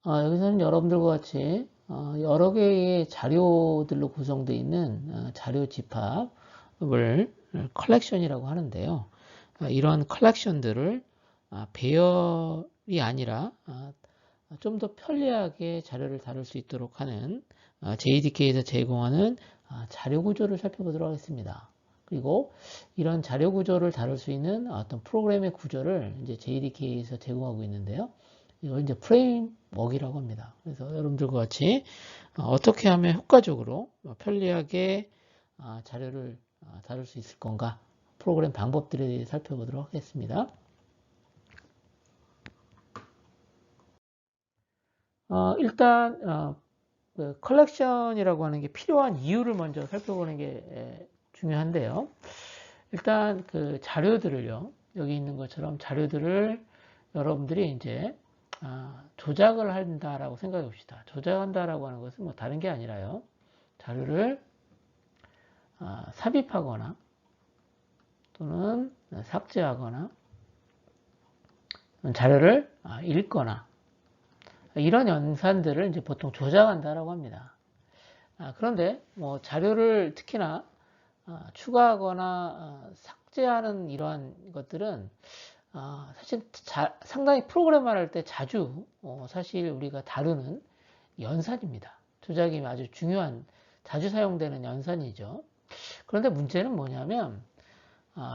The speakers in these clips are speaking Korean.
여기서는 여러분들과 같이 여러 개의 자료들로 구성되어 있는 자료 집합을 컬렉션이라고 하는데요. 이러한 컬렉션들을 배열이 아니라 좀 더 편리하게 자료를 다룰 수 있도록 하는 JDK에서 제공하는 자료 구조를 살펴보도록 하겠습니다. 그리고 이런 자료 구조를 다룰 수 있는 어떤 프로그램의 구조를 이제 JDK에서 제공하고 있는데요. 이걸 이제 프레임워크라고 합니다. 그래서 여러분들과 같이 어떻게 하면 효과적으로 편리하게 자료를 다룰 수 있을 건가 프로그램 방법들에 대해 살펴보도록 하겠습니다. 일단 그 컬렉션이라고 하는 게 필요한 이유를 먼저 살펴보는 게 중요한데요. 일단 그 자료들을요, 여기 있는 것처럼 자료들을 여러분들이 이제 조작을 한다라고 생각해 봅시다. 조작한다라고 하는 것은 뭐 다른 게 아니라요, 자료를 삽입하거나 또는 삭제하거나 자료를 읽거나 이런 연산들을 이제 보통 조작한다라고 합니다. 그런데 뭐 자료를 특히나 추가하거나 삭제하는 이러한 것들은 사실 상당히 프로그램만 할 때 자주 사실 우리가 다루는 연산입니다. 조작이 아주 중요한 자주 사용되는 연산이죠. 그런데 문제는 뭐냐면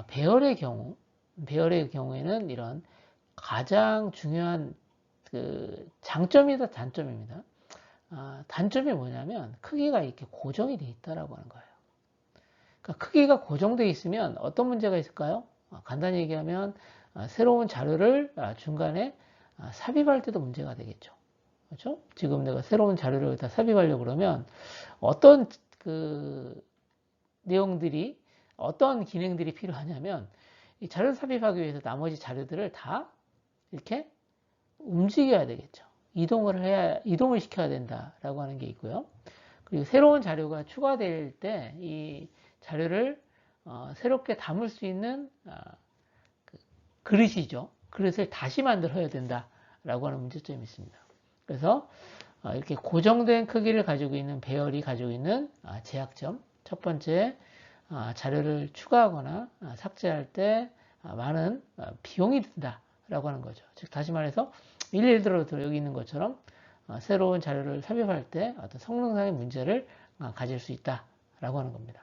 배열의 경우에는 이런 가장 중요한 그 장점이다 단점입니다. 단점이 뭐냐면 크기가 이렇게 고정이 되어 있다라고 하는 거예요. 그러니까 크기가 고정되어 있으면 어떤 문제가 있을까요? 간단히 얘기하면 새로운 자료를 중간에 삽입할 때도 문제가 되겠죠. 그렇죠? 지금 내가 새로운 자료를 여기다 삽입하려고 그러면 어떤 그 내용들이 어떤 기능들이 필요하냐면 이 자료를 삽입하기 위해서 나머지 자료들을 다 이렇게 움직여야 되겠죠. 이동을 시켜야 된다라고 하는 게 있고요. 그리고 새로운 자료가 추가될 때 이 자료를 새롭게 담을 수 있는 그릇이죠. 그릇을 다시 만들어야 된다라고 하는 문제점이 있습니다. 그래서 이렇게 고정된 크기를 가지고 있는 배열이 가지고 있는 제약점. 첫 번째, 자료를 추가하거나 삭제할 때 많은 비용이 든다라고 하는 거죠. 즉 다시 말해서 예를 들어 여기 있는 것처럼 새로운 자료를 삽입할 때 어떤 성능상의 문제를 가질 수 있다라고 하는 겁니다.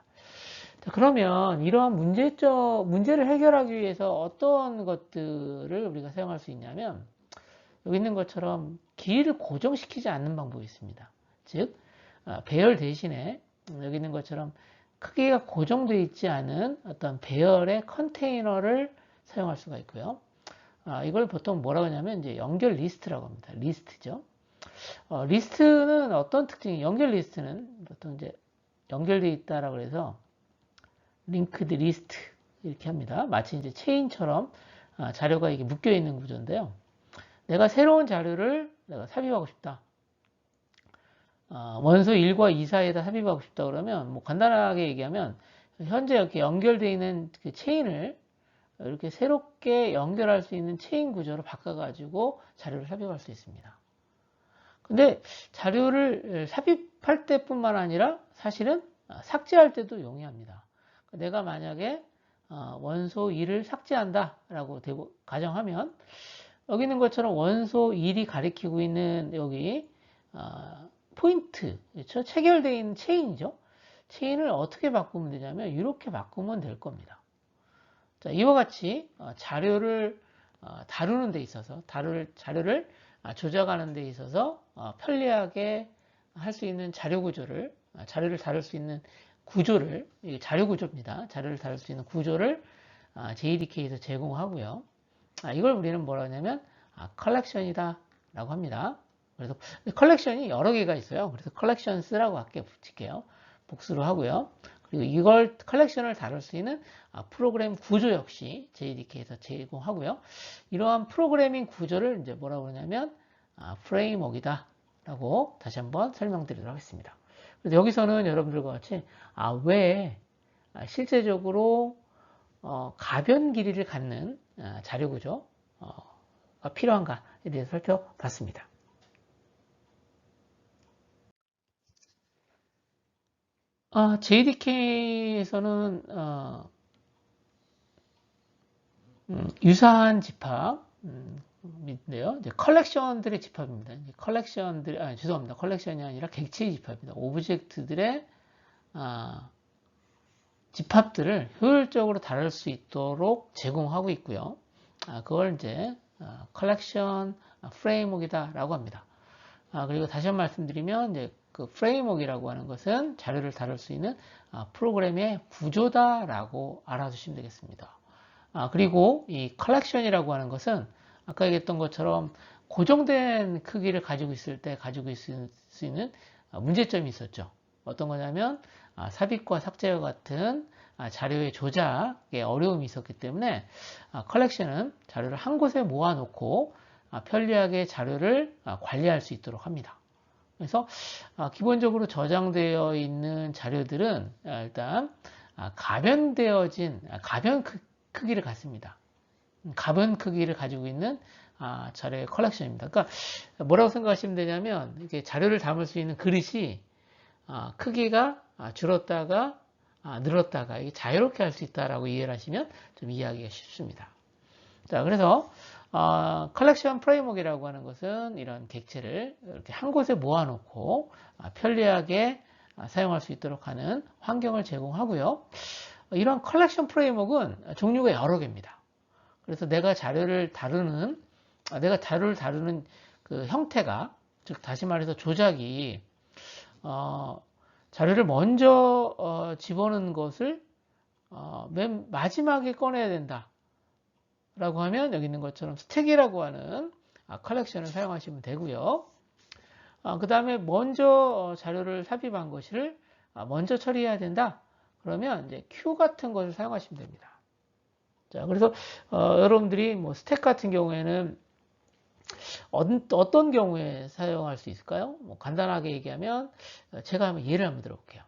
자, 그러면 이러한 문제를 해결하기 위해서 어떤 것들을 우리가 사용할 수 있냐면 여기 있는 것처럼 길이를 고정시키지 않는 방법이 있습니다. 즉 배열 대신에 여기 있는 것처럼 크기가 고정되어 있지 않은 어떤 배열의 컨테이너를 사용할 수가 있고요. 이걸 보통 뭐라고 하냐면 이제 연결 리스트라고 합니다. 리스트죠. 리스트는 어떤 특징이? 연결 리스트는 보통 이제 연결되어 있다라고 해서 링크드 리스트 이렇게 합니다. 마치 이제 체인처럼 자료가 이게 묶여 있는 구조인데요. 내가 새로운 자료를 내가 삽입하고 싶다. 원소 1과 2 사이에다 삽입하고 싶다 그러면 뭐 간단하게 얘기하면 현재 이렇게 연결되어 있는 그 체인을 이렇게 새롭게 연결할 수 있는 체인 구조로 바꿔가지고 자료를 삽입할 수 있습니다. 근데 자료를 삽입할 때뿐만 아니라 사실은 삭제할 때도 용이합니다. 내가 만약에 원소 2를 삭제한다라고 가정하면 여기 있는 것처럼 원소 1이 가리키고 있는 여기 포인트, 그렇죠? 체결되어 있는 체인이죠. 체인을 어떻게 바꾸면 되냐면 이렇게 바꾸면 될 겁니다. 자, 이와 같이 자료를 다루는 데 있어서 자료를 조작하는 데 있어서 편리하게 할 수 있는 자료 구조를 자료를 다룰 수 있는 구조를 자료 구조입니다. 자료를 다룰 수 있는 구조를 JDK에서 제공하고요. 이걸 우리는 뭐라 하냐면 컬렉션이다 라고 합니다. 그래서 컬렉션이 여러 개가 있어요. 그래서 컬렉션스라고 할게 붙일게요. 복수로 하고요. 그리고 이걸 컬렉션을 다룰 수 있는 프로그램 구조 역시 JDK에서 제공하고요. 이러한 프로그래밍 구조를 이제 뭐라고 그러냐면 프레임워크이다 라고 다시 한번 설명드리도록 하겠습니다. 그래서 여기서는 여러분들과 같이 왜 실제적으로 가변 길이를 갖는 자료 구조가 필요한가에 대해서 살펴봤습니다. JDK에서는 유사한 집합인데요. 이제 컬렉션들의 집합입니다. 이제 죄송합니다. 컬렉션이 아니라 객체의 집합입니다. 오브젝트들의 집합들을 효율적으로 다룰 수 있도록 제공하고 있고요. 그걸 이제 컬렉션 프레임워크이다라고 합니다. 그리고 다시 한번 말씀드리면 이제 그 프레임워크이라고 하는 것은 자료를 다룰 수 있는 프로그램의 구조다라고 알아두시면 되겠습니다. 그리고 이 컬렉션이라고 하는 것은 아까 얘기했던 것처럼 고정된 크기를 가지고 있을 때 가지고 있을 수 있는 문제점이 있었죠. 어떤 거냐면 삽입과 삭제와 같은 자료의 조작에 어려움이 있었기 때문에 컬렉션은 자료를 한 곳에 모아놓고 편리하게 자료를 관리할 수 있도록 합니다. 그래서 기본적으로 저장되어 있는 자료들은 일단 가변되어진 가변 크기를 갖습니다. 가변 크기를 가지고 있는 자료의 컬렉션입니다. 그러니까 뭐라고 생각하시면 되냐면 이렇게 자료를 담을 수 있는 그릇이 크기가 줄었다가 늘었다가 이게 자유롭게 할 수 있다라고 이해를 하시면 좀 이해하기가 쉽습니다. 자, 그래서 컬렉션 프레임워크이라고 하는 것은 이런 객체를 이렇게 한 곳에 모아놓고 편리하게 사용할 수 있도록 하는 환경을 제공하고요. 이런 컬렉션 프레임워크는 종류가 여러 개입니다. 그래서 내가 자료를 다루는 그 형태가, 즉 다시 말해서 조작이 자료를 먼저 집어넣은 것을 맨 마지막에 꺼내야 된다 라고 하면 여기 있는 것처럼 스택이라고 하는 컬렉션을 사용하시면 되고요. 그 다음에 먼저 자료를 삽입한 것을 먼저 처리해야 된다 그러면 이제 큐 같은 것을 사용하시면 됩니다. 자, 그래서 여러분들이 뭐 스택 같은 경우에는 어떤 경우에 사용할 수 있을까요? 뭐 간단하게 얘기하면 제가 예를 한번 들어볼게요.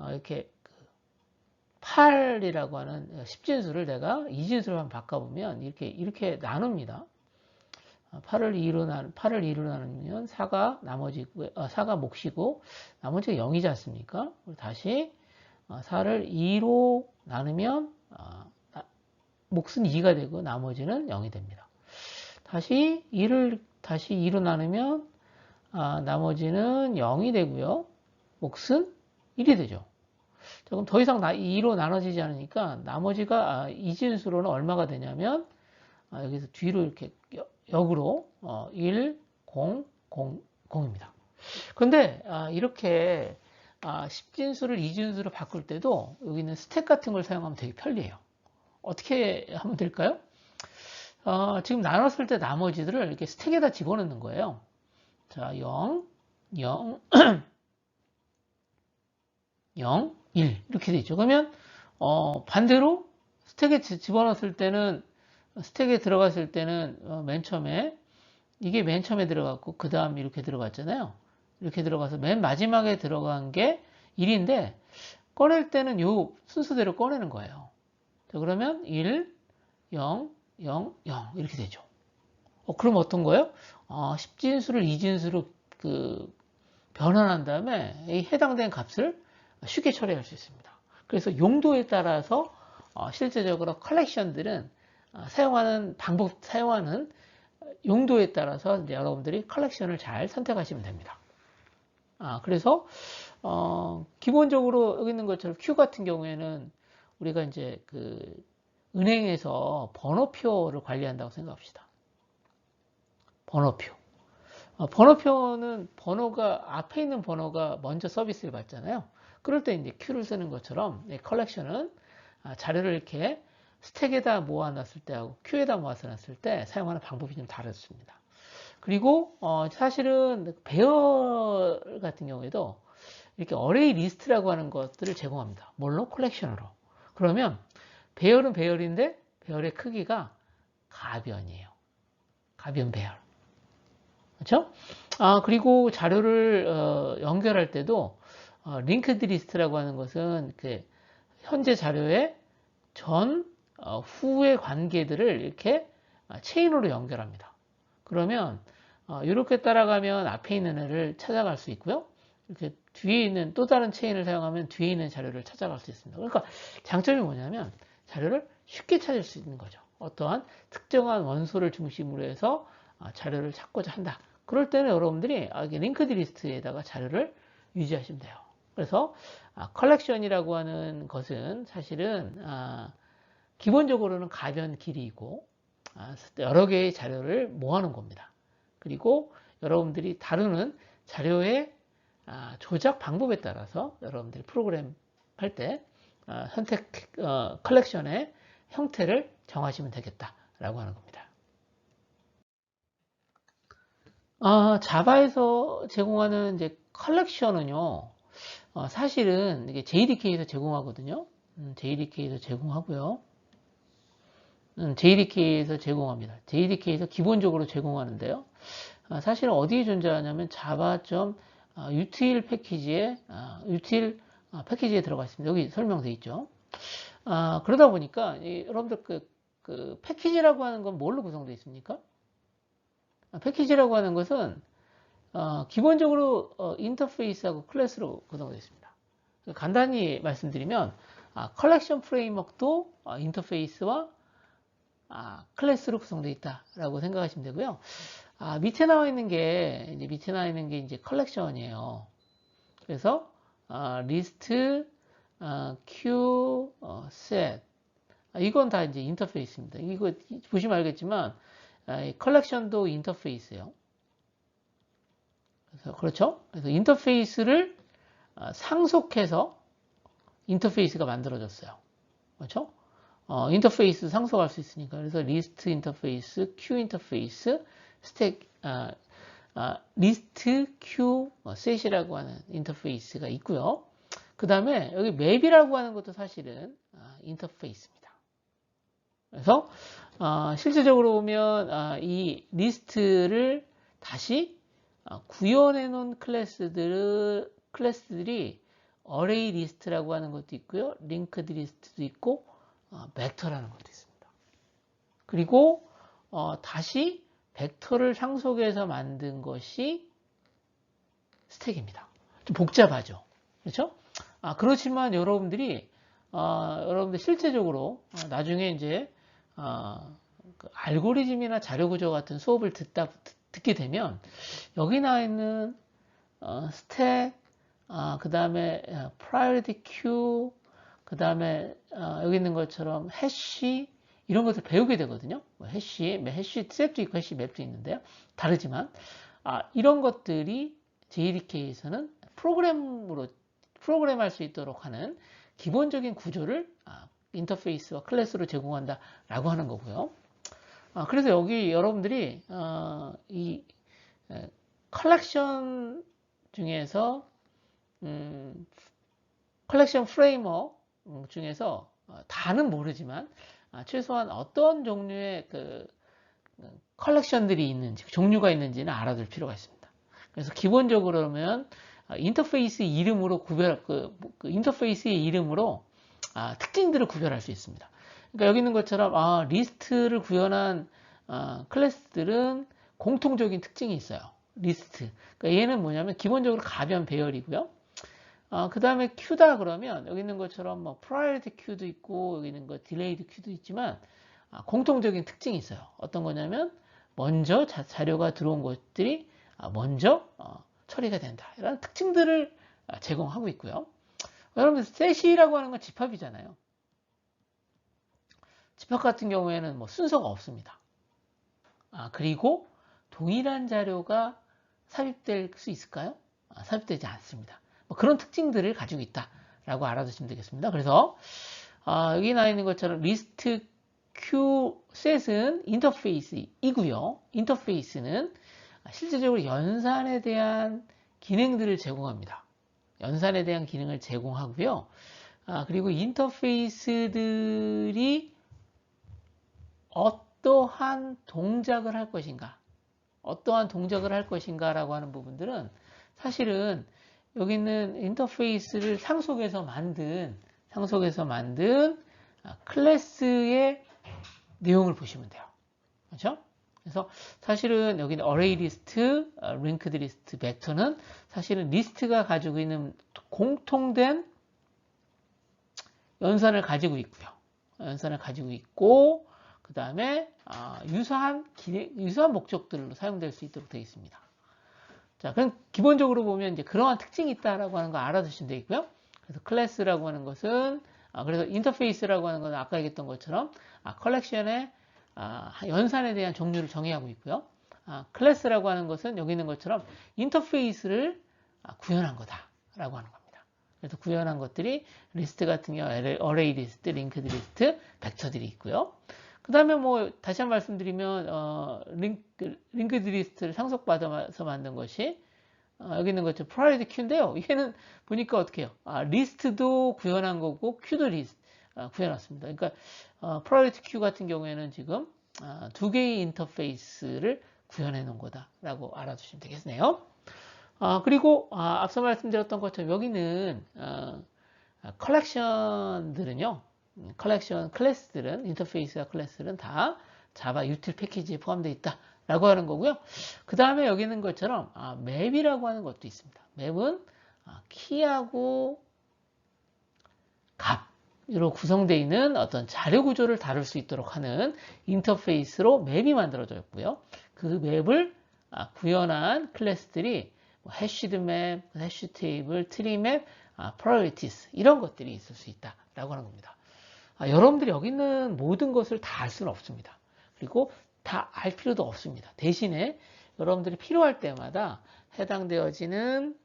이렇게 8이라고 하는 10진수를 내가 2진수로 한번 바꿔보면 이렇게 나눕니다. 8을 2로 나누면 4가 몫이고 나머지가 0이지 않습니까? 다시 4를 2로 나누면 몫은 2가 되고 나머지는 0이 됩니다. 다시 2로 나누면 나머지는 0이 되고요. 몫은 1이 되죠. 자, 그럼 더 이상 2로 나눠지지 않으니까 나머지가 이진수로는 얼마가 되냐면 여기서 뒤로 이렇게 역으로 1, 0, 0, 0입니다. 그런데 이렇게 10진수를 2진수로 바꿀 때도 여기 있는 스택 같은 걸 사용하면 되게 편리해요. 어떻게 하면 될까요? 지금 나눴을 때 나머지들을 이렇게 스택에다 집어넣는 거예요. 자, 0, 0, 0, 1 이렇게 되죠. 그러면 반대로 스택에 집어넣었을 때는 스택에 들어갔을 때는 맨 처음에 이게 맨 처음에 들어갔고 그 다음 이렇게 들어갔잖아요. 이렇게 들어가서 맨 마지막에 들어간 게 1인데 꺼낼 때는 요 순서대로 꺼내는 거예요. 자, 그러면 1, 0, 0, 0 이렇게 되죠. 그럼 어떤 거예요? 10진수를 2진수로 변환한 다음에 이 해당된 값을 쉽게 처리할 수 있습니다. 그래서 용도에 따라서 실제적으로 컬렉션들은 사용하는 용도에 따라서 이제 여러분들이 컬렉션을 잘 선택하시면 됩니다. 그래서 기본적으로 여기 있는 것처럼 큐 같은 경우에는 우리가 이제 은행에서 번호표를 관리한다고 생각합시다. 번호표. 번호표는 앞에 있는 번호가 먼저 서비스를 받잖아요. 그럴 때 이제 큐를 쓰는 것처럼 컬렉션은 자료를 이렇게 스택에다 모아놨을 때하고 큐에다 모아놨을 때 사용하는 방법이 좀 다릅니다. 그리고 사실은 배열 같은 경우에도 이렇게 어레이 리스트라고 하는 것들을 제공합니다. 뭘로? 컬렉션으로. 그러면 배열은 배열인데 배열의 크기가 가변이에요. 가변 배열. 그렇죠? 그리고 자료를 연결할 때도 링크드 리스트라고 하는 것은 현재 자료의 후의 관계들을 이렇게 체인으로 연결합니다. 그러면 이렇게 따라가면 앞에 있는 애를 찾아갈 수 있고요. 이렇게 뒤에 있는 또 다른 체인을 사용하면 뒤에 있는 자료를 찾아갈 수 있습니다. 그러니까 장점이 뭐냐면 자료를 쉽게 찾을 수 있는 거죠. 어떠한 특정한 원소를 중심으로 해서 자료를 찾고자 한다. 그럴 때는 여러분들이 링크드 리스트에다가 자료를 유지하시면 돼요. 그래서 컬렉션이라고 하는 것은 사실은 기본적으로는 가변 길이이고 여러 개의 자료를 모아놓은 겁니다. 그리고 여러분들이 다루는 자료의 조작 방법에 따라서 여러분들이 프로그램 할 때 선택 컬렉션의 형태를 정하시면 되겠다라고 하는 겁니다. 자바에서 제공하는 이제 컬렉션은요, 사실은 이게 JDK에서 제공하거든요. JDK에서 제공하고요. JDK에서 제공합니다. JDK에서 기본적으로 제공하는데요. 사실은 어디에 존재하냐면 java.util 패키지에 util 패키지에 들어가 있습니다. 여기 설명되어 있죠. 그러다 보니까 여러분들 그 패키지라고 하는 건 뭘로 구성되어 있습니까? 패키지라고 하는 것은 기본적으로 인터페이스하고 클래스로 구성되어 있습니다. 간단히 말씀드리면 컬렉션 프레임워크도 인터페이스와 클래스로 구성되어 있다라고 생각하시면 되고요. 밑에 나와 있는 게 이제 컬렉션이에요. 그래서 리스트, q, set 이건 다 이제 인터페이스입니다. 이거 보시면 알겠지만 컬렉션도 인터페이스예요. 그렇죠? 그래서 인터페이스를 상속해서 인터페이스가 만들어졌어요. 그렇죠? 인터페이스 상속할 수 있으니까. 그래서 리스트 인터페이스, q 인터페이스, 스택, 리스트, q, 셋이라고 하는 인터페이스가 있고요. 그 다음에 여기 맵이라고 하는 것도 사실은 인터페이스입니다. 그래서 실질적으로 보면 이 리스트를 다시 구현해 놓은 클래스들이 어레이 리스트라고 하는 것도 있고요. 링크드 리스트도 있고 벡터라는 것도 있습니다. 그리고 다시 벡터를 상속해서 만든 것이 스택입니다. 좀 복잡하죠. 그렇죠? 그렇지만 여러분들 실제적으로 나중에 이제 그 알고리즘이나 자료 구조 같은 수업을 듣게 되면 여기 나와 있는 스택, 그 다음에 priority queue, 그 다음에 여기 있는 것처럼 해시 이런 것을 배우게 되거든요. 해시 셋도 있고 해시 맵도 있는데요. 다르지만 이런 것들이 JDK에서는 프로그램할 수 있도록 하는 기본적인 구조를 인터페이스와 클래스로 제공한다라고 하는 거고요. 그래서 여기 여러분들이 이 컬렉션 중에서 컬렉션 프레임워크 중에서 다는 모르지만 최소한 어떤 종류의 그 컬렉션들이 있는지 종류가 있는지는 알아둘 필요가 있습니다. 그래서 기본적으로 그러면 인터페이스 이름으로 인터페이스의 이름으로 특징들을 구별할 수 있습니다. 그러니까 여기 있는 것처럼 리스트를 구현한 클래스들은 공통적인 특징이 있어요. 리스트. 그러니까 얘는 뭐냐면 기본적으로 가변 배열이고요. 그 다음에 큐다 그러면 여기 있는 것처럼 뭐 priority 큐도 있고 여기 있는 거 delayed 큐도 있지만 공통적인 특징이 있어요. 어떤 거냐면 먼저 자료가 들어온 것들이 먼저 처리가 된다. 이런 특징들을 제공하고 있고요. 여러분 셋이라고 하는 건 집합이잖아요. 집합 같은 경우에는 뭐 순서가 없습니다. 그리고 동일한 자료가 삽입될 수 있을까요? 삽입되지 않습니다. 뭐 그런 특징들을 가지고 있다라고 알아두시면 되겠습니다. 그래서 여기 나와 있는 것처럼 리스트 q set은 인터페이스이고요. 인터페이스는 실질적으로 연산에 대한 기능들을 제공합니다. 연산에 대한 기능을 제공하고요. 그리고 인터페이스들이 어떠한 동작을 할 것인가라고 하는 부분들은 사실은 여기 있는 인터페이스를 상속해서 만든 클래스의 내용을 보시면 돼요. 그렇죠? 그래서 사실은 여기는 array 리스트, linked 리스트, 벡터는 사실은 리스트가 가지고 있는 공통된 연산을 가지고 있고요. 연산을 가지고 있고, 그 다음에 유사한 목적들로 사용될 수 있도록 되어 있습니다. 자, 그럼 기본적으로 보면 이제 그러한 특징이 있다라고 하는 거 알아두시면 되겠고요. 그래서 클래스라고 하는 것은, 그래서 인터페이스라고 하는 것은 아까 얘기했던 것처럼 컬렉션의 연산에 대한 종류를 정의하고 있고요. 클래스라고 하는 것은 여기 있는 것처럼 인터페이스를 구현한 거다라고 하는 겁니다. 그래서 구현한 것들이 리스트 같은 경우 어레이 리스트, 링크드 리스트, 벡터들이 있고요. 그 다음에 뭐 다시 한 번 말씀드리면 링크드 리스트를 상속받아서 만든 것이 여기 있는 것처럼 프라이어티 큐인데요. 얘는 보니까 어떻게 해요? 리스트도 구현한 거고 큐도 구현했습니다. 그러니까 프라이어티 큐 같은 경우에는 지금 두 개의 인터페이스를 구현해 놓은 거다라고 알아두시면 되겠네요. 그리고 앞서 말씀드렸던 것처럼 여기는 컬렉션들은요. 컬렉션 클래스들은 인터페이스와 클래스들은 다 자바 유틸 패키지에 포함되어 있다라고 하는 거고요. 그 다음에 여기 있는 것처럼 맵이라고 하는 것도 있습니다. 맵은 키하고 값으로 구성되어 있는 어떤 자료 구조를 다룰 수 있도록 하는 인터페이스로 맵이 만들어져 있고요. 그 맵을 구현한 클래스들이 해시드 맵, 해시 테이블, 트리 맵, 프라이어티스 이런 것들이 있을 수 있다라고 하는 겁니다. 여러분들이 여기 있는 모든 것을 다 알 수는 없습니다. 그리고 다 알 필요도 없습니다. 대신에 여러분들이 필요할 때마다 해당되어지는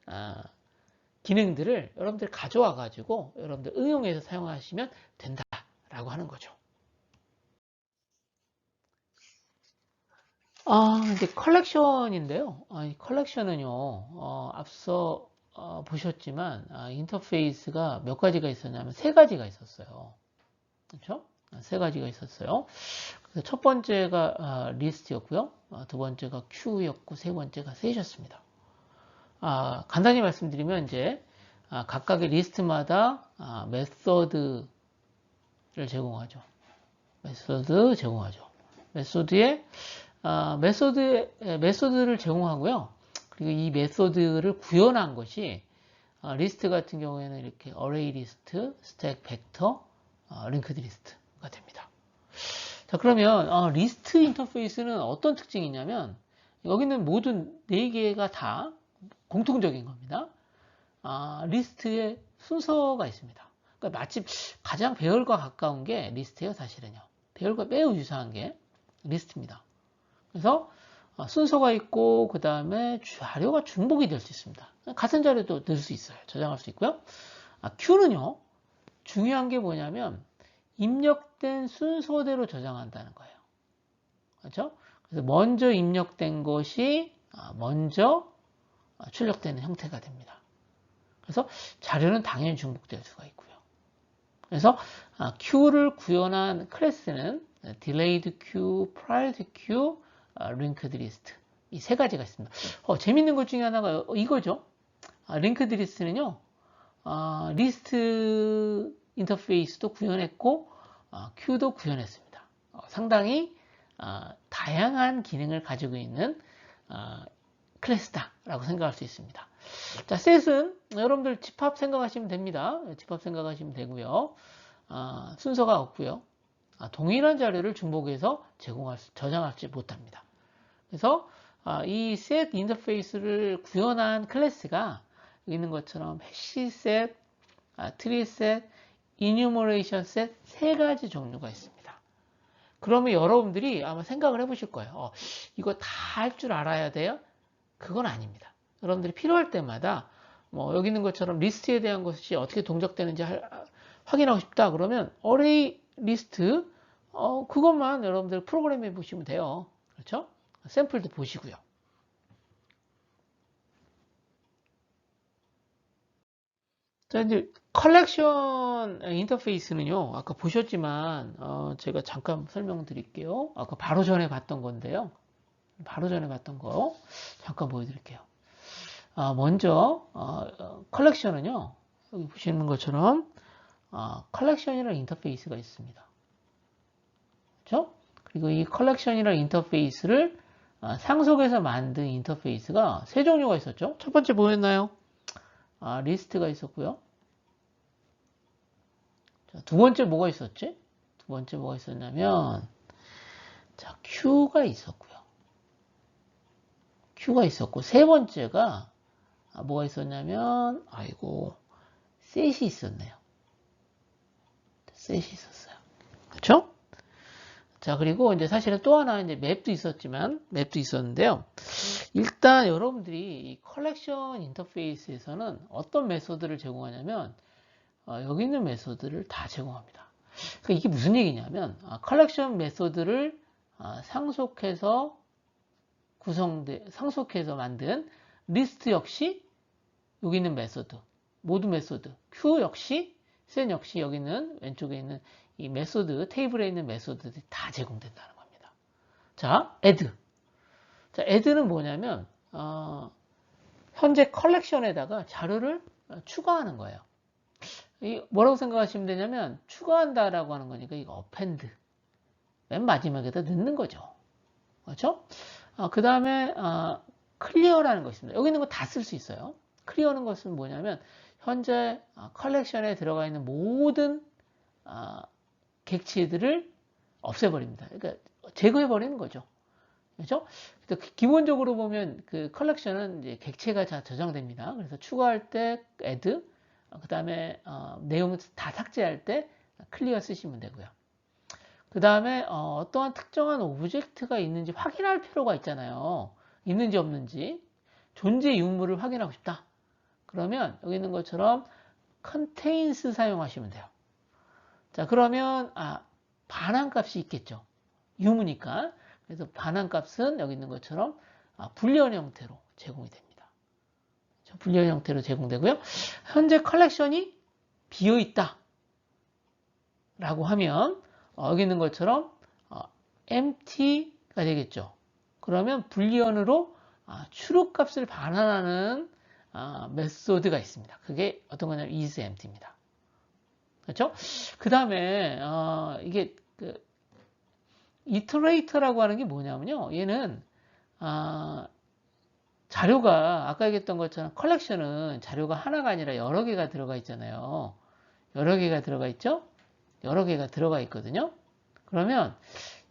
기능들을 여러분들이 가져와 가지고 여러분들 응용해서 사용하시면 된다라고 하는 거죠. 이제 컬렉션인데요. 이 컬렉션은요, 앞서 보셨지만 인터페이스가 몇 가지가 있었냐면 세 가지가 있었어요. 그렇죠? 세 가지가 있었어요. 그래서 첫 번째가 리스트였고요. 두 번째가 큐였고 세 번째가 셋이었습니다. 간단히 말씀드리면 이제 각각의 리스트마다 메소드를 제공하죠. 메소드를 제공하고요. 그리고 이 메소드를 구현한 것이 리스트 같은 경우에는 이렇게 어레이 리스트, 스택 벡터, 링크드 리스트가 됩니다. 자, 그러면 리스트 인터페이스는 어떤 특징이 있냐면 여기는 모든 4개가 다 공통적인 겁니다. 리스트의 순서가 있습니다. 그러니까 마치 가장 배열과 가까운 게 리스트예요, 사실은요. 배열과 매우 유사한 게 리스트입니다. 그래서 순서가 있고 그 다음에 자료가 중복이 될 수 있습니다. 같은 자료도 넣을 수 있어요. 저장할 수 있고요. 큐는요. 중요한 게 뭐냐면 입력된 순서대로 저장한다는 거예요. 그렇죠? 그래서 먼저 입력된 것이 먼저 출력되는 형태가 됩니다. 그래서 자료는 당연히 중복될 수가 있고요. 그래서 queue를 구현한 클래스는 delayed queue, priority queue, linked list 이 세 가지가 있습니다. 재밌는 것 중에 하나가 이거죠. linked list는요. 리스트 인터페이스도 구현했고 queue도 구현했습니다. 상당히 다양한 기능을 가지고 있는 클래스다라고 생각할 수 있습니다. 자, 셋은 여러분들 집합 생각하시면 됩니다. 집합 생각하시면 되고요. 순서가 없고요. 동일한 자료를 중복해서 저장하지 못합니다. 그래서 이 셋 인터페이스를 구현한 클래스가 여기 있는 것처럼 해시 셋, 트리 셋, 이뉴머레이션 셋 세 가지 종류가 있습니다. 그러면 여러분들이 아마 생각을 해보실 거예요. 이거 다 할 줄 알아야 돼요? 그건 아닙니다. 여러분들이 필요할 때마다 뭐 여기 있는 것처럼 리스트에 대한 것이 어떻게 동작되는지 확인하고 싶다 그러면 어레이 리스트 그것만 여러분들 프로그램해 보시면 돼요. 그렇죠? 샘플도 보시고요. 자, 이제 컬렉션 인터페이스는요. 아까 보셨지만 제가 잠깐 설명드릴게요. 아까 바로 전에 봤던 건데요. 바로 전에 봤던 거 잠깐 보여드릴게요. 먼저 컬렉션은요. 여기 보시는 것처럼 컬렉션이라는 인터페이스가 있습니다. 그렇죠? 그리고 이 컬렉션이라는 인터페이스를 상속해서 만든 인터페이스가 세 종류가 있었죠. 첫 번째 뭐였나요? 리스트가 있었고요. 자, 두 번째 뭐가 있었지? 두 번째 뭐가 있었냐면, 자, 큐가 있었고요. 큐가 있었고, 세 번째가 뭐가 있었냐면, 아이고, 셋이 있었네요. 셋이 있었어요. 그렇죠? 자, 그리고 이제 사실은 또 하나 이제 맵도 있었는데요. 일단 여러분들이 이 컬렉션 인터페이스에서는 어떤 메소드를 제공하냐면, 여기 있는 메소드를 다 제공합니다. 그러니까 이게 무슨 얘기냐면, 컬렉션 메소드를 상속해서 상속해서 만든 리스트 역시 여기 있는 메소드, 모두 메소드, q 역시, sen 역시 여기 있는 왼쪽에 있는 이 메소드, 테이블에 있는 메소드들이 다 제공된다는 겁니다. 자, add. 자, add는 뭐냐면, 현재 컬렉션에다가 자료를 추가하는 거예요. 뭐라고 생각하시면 되냐면, 추가한다라고 하는 거니까 이거 append. 맨 마지막에다 넣는 거죠. 그렇죠? 그 다음에, 클리어라는 거 있습니다. 여기 있는 거 다 쓸 수 있어요. 클리어는 것은 뭐냐면, 현재 컬렉션에 들어가 있는 모든 객체들을 없애버립니다. 그러니까 제거해버리는 거죠. 그렇죠? 기본적으로 보면 그 컬렉션은 이제 객체가 저장됩니다. 그래서 추가할 때 add, 그 다음에 내용 다 삭제할 때 클리어 쓰시면 되고요. 그 다음에 어떠한 특정한 오브젝트가 있는지 확인할 필요가 있잖아요. 있는지 없는지. 존재 유무를 확인하고 싶다. 그러면 여기 있는 것처럼 contains 사용하시면 돼요. 자, 그러면 반환값이 있겠죠. 유무니까. 그래서 반환값은 여기 있는 것처럼 불리언 형태로 제공이 됩니다. 불리언 형태로 제공되고요. 현재 컬렉션이 비어있다 라고 하면 여기 있는 것처럼 empty가 되겠죠. 그러면 불리언으로 추루값을 반환하는 메소드가 있습니다. 그게 어떤 거냐면 is empty입니다. 그렇죠? 그 다음에 이게 iterator라고 하는 게 뭐냐면요. 얘는 자료가 아까 얘기했던 것처럼 컬렉션은 자료가 하나가 아니라 여러 개가 들어가 있잖아요. 여러 개가 들어가 있죠? 여러 개가 들어가 있거든요. 그러면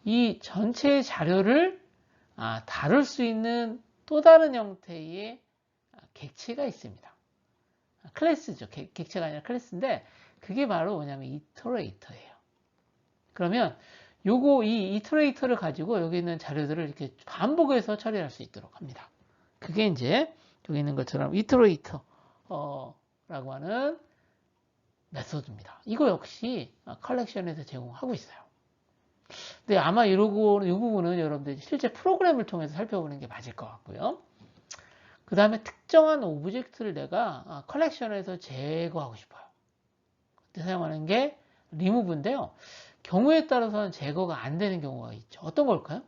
이 전체 자료를 다룰 수 있는 또 다른 형태의 객체가 있습니다. 클래스죠. 객체가 아니라 클래스인데 그게 바로 뭐냐면 iterator예요. 그러면 이 iterator를 가지고 여기 있는 자료들을 이렇게 반복해서 처리할 수 있도록 합니다. 그게 이제 여기 있는 것처럼 iterator라고 하는 메소드입니다. 이거 역시 컬렉션에서 제공하고 있어요. 근데 아마 이 부분은 여러분들이 실제 프로그램을 통해서 살펴보는 게 맞을 것 같고요. 그 다음에 특정한 오브젝트를 내가 컬렉션에서 제거하고 싶어요. 그때 사용하는 게 remove인데요. 경우에 따라서는 제거가 안 되는 경우가 있죠. 어떤 걸까요?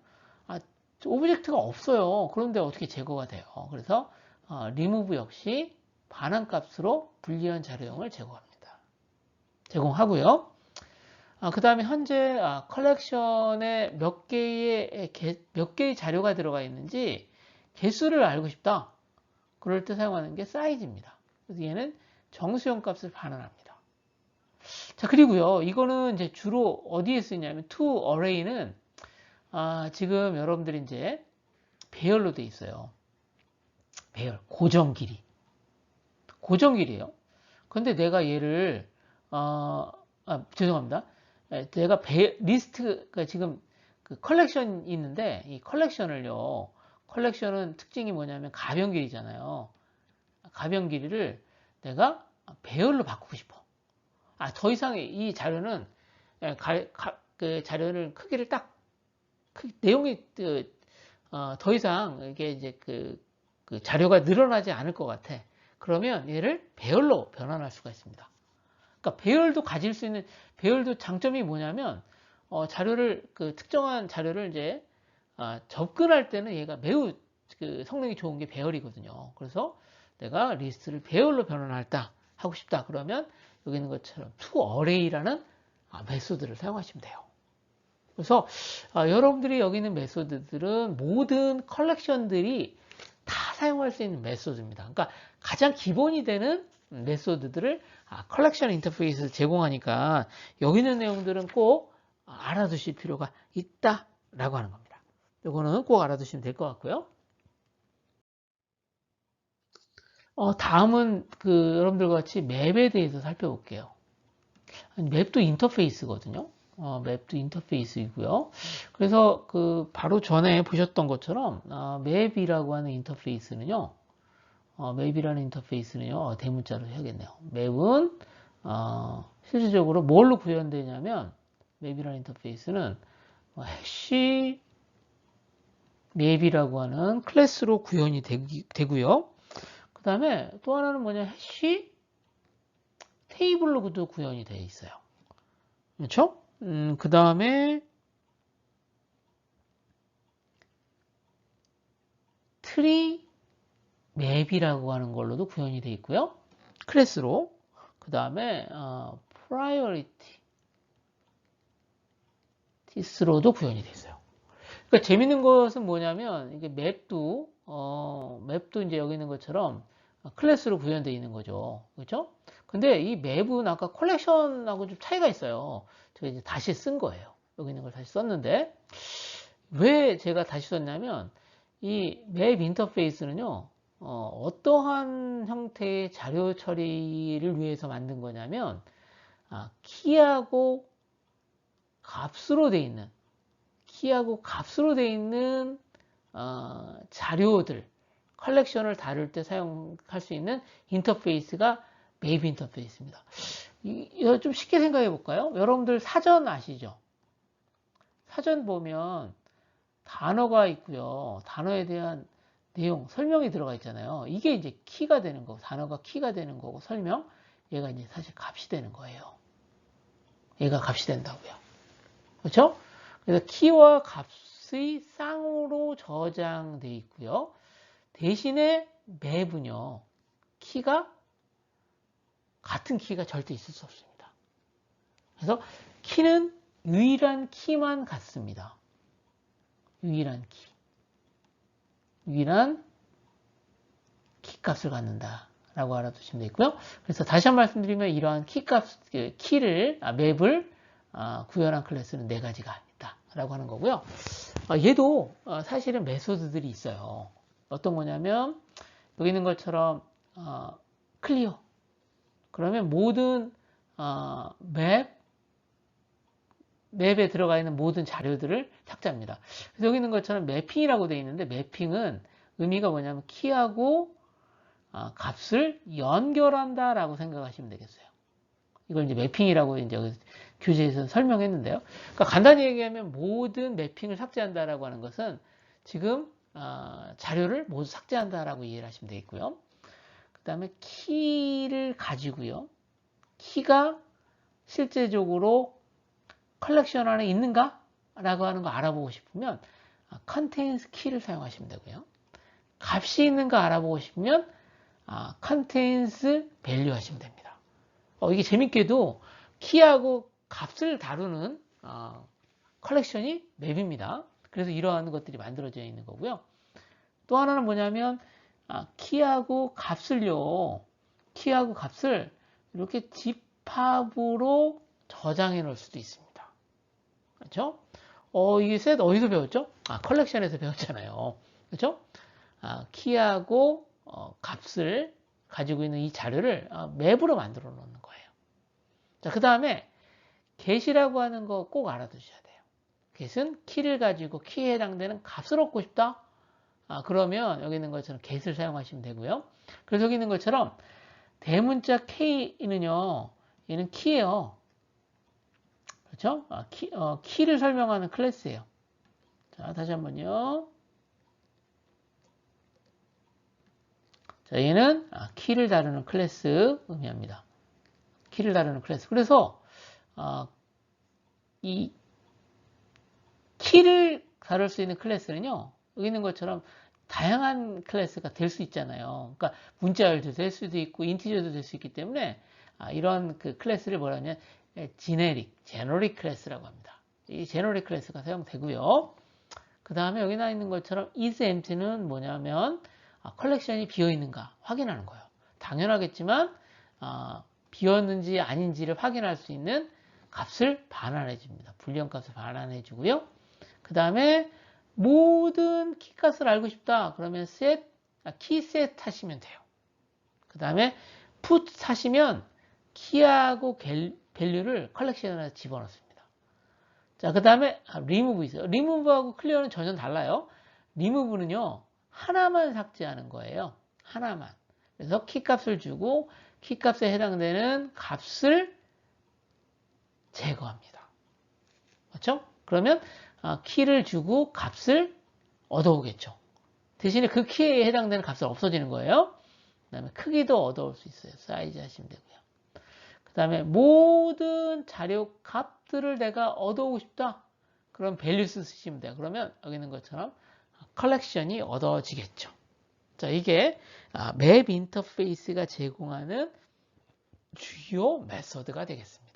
오브젝트가 없어요. 그런데 어떻게 제거가 돼요? 그래서 remove 역시 반환값으로 불리한 자료형을 제공하고요. 그 다음에 현재 컬렉션에 몇 개의 자료가 들어가 있는지 개수를 알고 싶다. 그럴 때 사용하는 게 사이즈입니다. 그래서 얘는 정수형 값을 반환합니다. 자, 그리고요, 이거는 이제 주로 어디에 쓰냐면 to array는 지금 여러분들이 이제 배열로 돼 있어요. 배열, 고정 길이에요. 근데 내가 얘를 죄송합니다. 내가 리스트가 지금 그 컬렉션이 있는데 이 컬렉션은 특징이 뭐냐면 가변 길이잖아요. 가변 길이를 내가 배열로 바꾸고 싶어. 더 이상 이 자료는 그 자료를 크기를 내용이 더 이상 이게 이제 그 자료가 늘어나지 않을 것 같아. 그러면 얘를 배열로 변환할 수가 있습니다. 그러니까 배열도 장점이 뭐냐면 자료를 특정한 자료를 이제 접근할 때는 얘가 매우 성능이 좋은 게 배열이거든요. 그래서 내가 리스트를 배열로 변환할다 하고 싶다 그러면 여기 있는 것처럼 to array라는 메소드를 사용하시면 돼요. 그래서 여러분들이 여기 있는 메소드들은 모든 컬렉션들이 다 사용할 수 있는 메소드입니다. 그러니까 가장 기본이 되는 메소드들을 컬렉션 인터페이스를 제공하니까 여기 있는 내용들은 꼭 알아두실 필요가 있다라고 하는 겁니다. 이거는 꼭 알아두시면 될 것 같고요. 다음은 여러분들과 같이 맵에 대해서 살펴볼게요. 맵도 인터페이스거든요. 맵도 인터페이스이고요. 그래서 바로 전에 보셨던 것처럼 맵이라고 하는 인터페이스는요. 맵이라는 인터페이스는요. 대문자로 해야겠네요. 맵은 실질적으로 뭘로 구현되냐면 맵이라는 인터페이스는 해시 맵이라고 하는 클래스로 구현이 되고요. 그 다음에 또 하나는 뭐냐, 해시 테이블로도 구현이 되어 있어요. 그렇죠? 그 다음에 트리 맵이라고 하는 걸로도 구현이 되어 있고요. 클래스로. 그 다음에 프라이어리티스로도 구현이 되어 있어요. 그러니까 재밌는 것은 뭐냐면 이게 맵도 이제 여기 있는 것처럼 클래스로 구현되어 있는 거죠. 그렇죠? 근데 이 맵은 아까 컬렉션하고 좀 차이가 있어요. 제가 이제 다시 쓴 거예요. 여기 있는 걸 다시 썼는데 왜 제가 다시 썼냐면 이 맵 인터페이스는요. 어떠한 형태의 자료 처리를 위해서 만든 거냐면 키하고 값으로 돼 있는 자료들 컬렉션을 다룰 때 사용할 수 있는 인터페이스가 맵 인터페이스입니다. 이거 좀 쉽게 생각해 볼까요? 여러분들 사전 아시죠? 사전 보면 단어가 있고요. 단어에 대한 내용, 설명이 들어가 있잖아요. 이게 이제 키가 되는 거고, 단어가 키가 되는 거고, 설명, 얘가 이제 사실 값이 되는 거예요. 얘가 값이 된다고요. 그렇죠? 그래서 키와 값의 쌍으로 저장되어 있고요. 대신에 맵은요, 같은 키가 절대 있을 수 없습니다. 그래서 키는 유일한 키만 같습니다. 유일한 키 값을 갖는다라고 알아두시면 되고요. 그래서 다시 한 번 말씀드리면 이러한 맵을 구현한 클래스는 4가지가 있다라고 하는 거고요. 얘도 사실은 메소드들이 있어요. 어떤 거냐면 여기 있는 것처럼 클리어. 그러면 모든 맵에 들어가 있는 모든 자료들을 삭제합니다. 그래서 여기 있는 것처럼 매핑이라고 되어 있는데 매핑은 의미가 뭐냐면 키하고 값을 연결한다라고 생각하시면 되겠어요. 이걸 이제 매핑이라고 이제 교재에서 설명했는데요. 그러니까 간단히 얘기하면 모든 매핑을 삭제한다라고 하는 것은 지금 자료를 모두 삭제한다라고 이해를 하시면 되겠고요. 그 다음에 키를 가지고요. 키가 실제적으로 컬렉션 안에 있는가? 라고 하는 거 알아보고 싶으면 contains 키를 사용하시면 되고요. 값이 있는가 알아보고 싶으면 contains value 하시면 됩니다. 이게 재밌게도 키하고 값을 다루는 컬렉션이 맵입니다. 그래서 이러한 것들이 만들어져 있는 거고요. 또 하나는 뭐냐면 키하고 값을 이렇게 집합으로 저장해 놓을 수도 있습니다. 그렇죠? 이게 셋 어디서 배웠죠? 컬렉션에서 배웠잖아요. 그렇죠? 키하고 값을 가지고 있는 이 자료를 맵으로 만들어 놓는 거예요. 자, 그 다음에 get이라고 하는 거 꼭 알아두셔야 돼요. get은 키를 가지고 키에 해당되는 값을 얻고 싶다. 그러면 여기 있는 것처럼 get을 사용하시면 되고요. 그래서 여기 있는 것처럼 대문자 k는요, 얘는 키예요. 그렇죠? 키를 설명하는 클래스예요. 자, 다시 한번요. 자, 얘는 키를 다루는 클래스 의미합니다. 키를 다루는 클래스. 그래서 이 키를 다룰 수 있는 클래스는요, 여기 있는 것처럼 다양한 클래스가 될 수 있잖아요. 그러니까 문자열도 될 수도 있고 인티저도 될 수 있기 때문에 이런 클래스를 뭐라 하냐, 제너릭 클래스라고 합니다. 이 제너릭 클래스가 사용되고요. 그 다음에 여기 나와 있는 것처럼 is empty는 뭐냐면 컬렉션이 비어있는가 확인하는 거예요. 당연하겠지만 비었는지 아닌지를 확인할 수 있는 값을 반환해 줍니다. 불리한 값을 반환해 주고요. 그 다음에 모든 키 값을 알고 싶다. 그러면 키 셋 하시면 돼요. 그 다음에 put 하시면 키하고 밸류를 컬렉션에 집어넣습니다. 자, 그 다음에 remove 있어요. remove하고 clear는 전혀 달라요. remove는요, 하나만 삭제하는 거예요. 하나만. 그래서 키 값을 주고 키 값에 해당되는 값을 제거합니다. 그렇죠? 그러면 키를 주고 값을 얻어오겠죠. 대신에 그 키에 해당되는 값은 없어지는 거예요. 그 다음에 크기도 얻어올 수 있어요. 사이즈 하시면 되고요. 그 다음에 모든 자료 값들을 내가 얻어오고 싶다. 그럼 values 쓰시면 돼요. 그러면 여기 있는 것처럼 컬렉션이 얻어지겠죠. 자, 이게 맵 인터페이스가 제공하는 주요 메소드가 되겠습니다.